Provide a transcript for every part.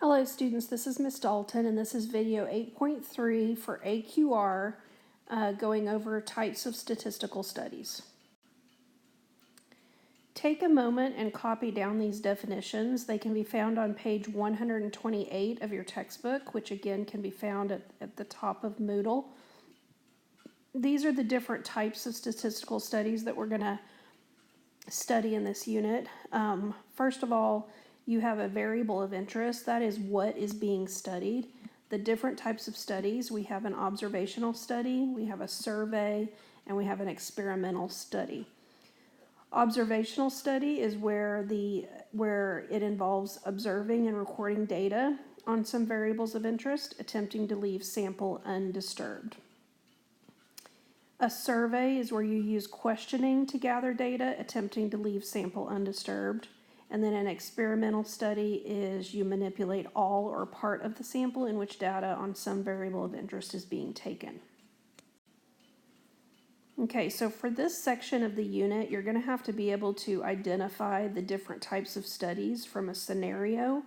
Hello students, this is Miss Dalton and this is video 8.3 for AQR going over types of statistical studies. Take a moment and copy down these definitions. They can be found on page 128 of your textbook, which again can be found at the top of Moodle. These are the different types of statistical studies that we're going to study in this unit. First of all, you have a variable of interest. That is what is being studied. The different types of studies, we have an observational study, we have a survey, and we have an experimental study. Observational study is where it involves observing and recording data on some variables of interest, attempting to leave sample undisturbed. A survey is where you use questioning to gather data, attempting to leave sample undisturbed. And then an experimental study is you manipulate all or part of the sample in which data on some variable of interest is being taken. Okay, so for this section of the unit, you're going to have to be able to identify the different types of studies from a scenario.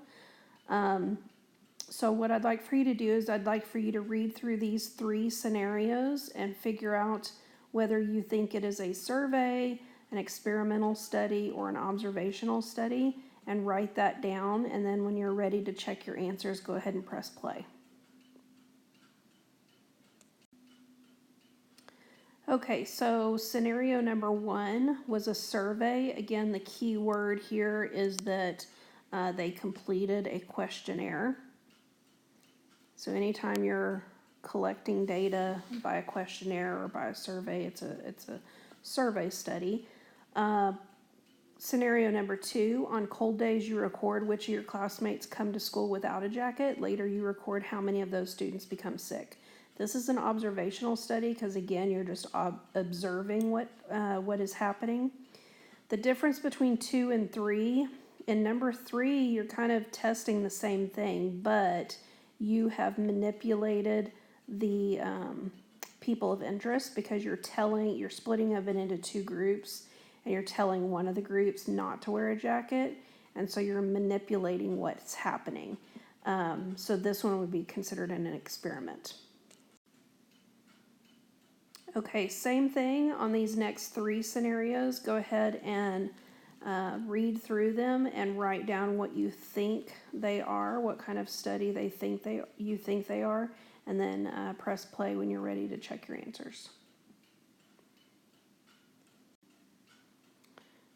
So what I'd like for you to do is I'd like for you to read through these 3 scenarios and figure out whether you think it is a survey, an experimental study, or an observational study, and write that down. And then when you're ready to check your answers, go ahead and press play. Okay, so scenario number 1 was a survey. Again, the key word here is that they completed a questionnaire. So anytime you're collecting data by a questionnaire or by a survey, it's a survey study. Scenario number 2, on cold days you record which of your classmates come to school without a jacket. Later you record how many of those students become sick. This is an observational study because again you're just observing what is happening. The difference between 2 and 3, in number 3 you're kind of testing the same thing, but you have manipulated the people of interest because you're splitting of it into 2 groups, and you're telling one of the groups not to wear a jacket, and so you're manipulating what's happening. So this one would be considered an experiment. Okay, same thing on these next 3 scenarios. Go ahead and read through them and write down what you think they are, what kind of study you think they are, and then press play when you're ready to check your answers.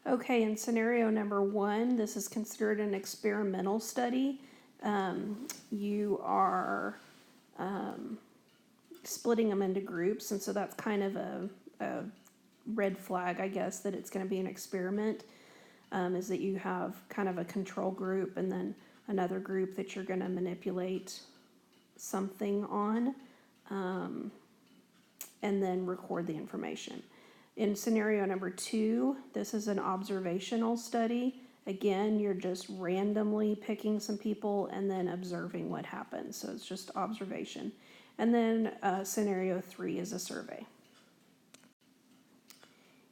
Okay, in scenario number 1, this is considered an experimental study. You are splitting them into groups, and so that's kind of a red flag, I guess, that it's going to be an experiment, is that you have kind of a control group and then another group that you're going to manipulate something on, and then record the information. In scenario number 2, this is an observational study. Again, you're just randomly picking some people and then observing what happens. So it's just observation. And then scenario 3 is a survey.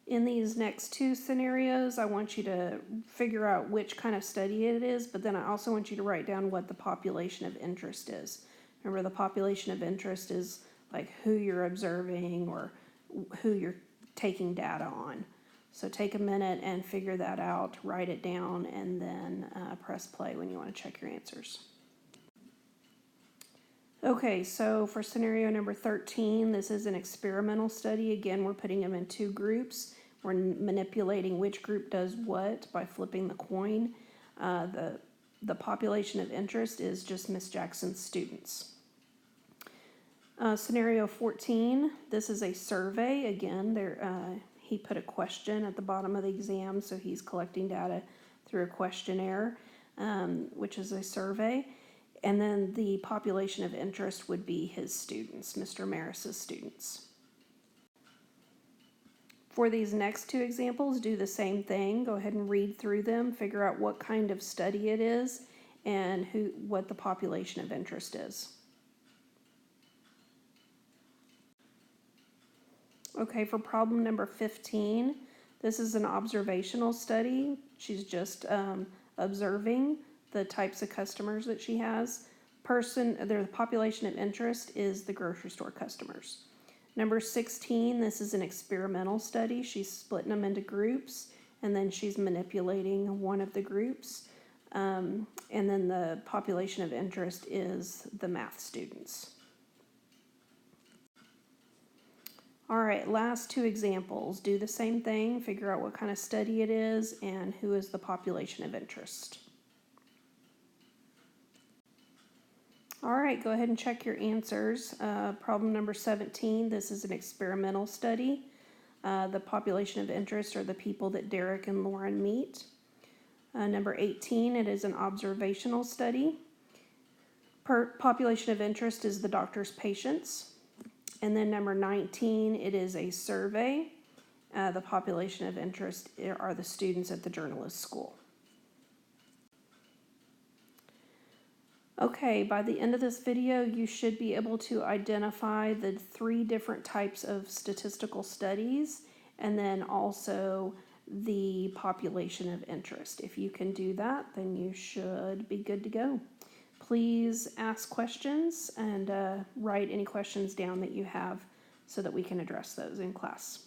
In these next 2 scenarios, I want you to figure out which kind of study it is, but then I also want you to write down what the population of interest is. Remember, the population of interest is like who you're observing or who you're taking data on. So take a minute and figure that out, write it down, and then press play when you want to check your answers. Okay, so for scenario number 13, this is an experimental study. Again, we're putting them in 2 groups. We're manipulating which group does what by flipping the coin. The population of interest is just Miss Jackson's students. Scenario 14, this is a survey. Again, he put a question at the bottom of the exam, so he's collecting data through a questionnaire, which is a survey. And then the population of interest would be his students, Mr. Maris's students. For these next 2 examples, do the same thing. Go ahead and read through them, figure out what kind of study it is, and what the population of interest is. Okay, for problem number 15, this is an observational study. She's just observing the types of customers that she has. The population of interest is the grocery store customers. Number 16, this is an experimental study. She's splitting them into groups, and then she's manipulating one of the groups. And then the population of interest is the math students. All right, last two examples. Do the same thing, figure out what kind of study it is, and who is the population of interest. All right, go ahead and check your answers. Problem number 17, this is an experimental study. The population of interest are the people that Derek and Lauren meet. Number 18, it is an observational study. Population of interest is the doctor's patients. And then number 19, it is a survey. The population of interest are the students at the journalist school. Okay, by the end of this video, you should be able to identify the 3 different types of statistical studies, and then also the population of interest. If you can do that, then you should be good to go. Please ask questions and write any questions down that you have so that we can address those in class.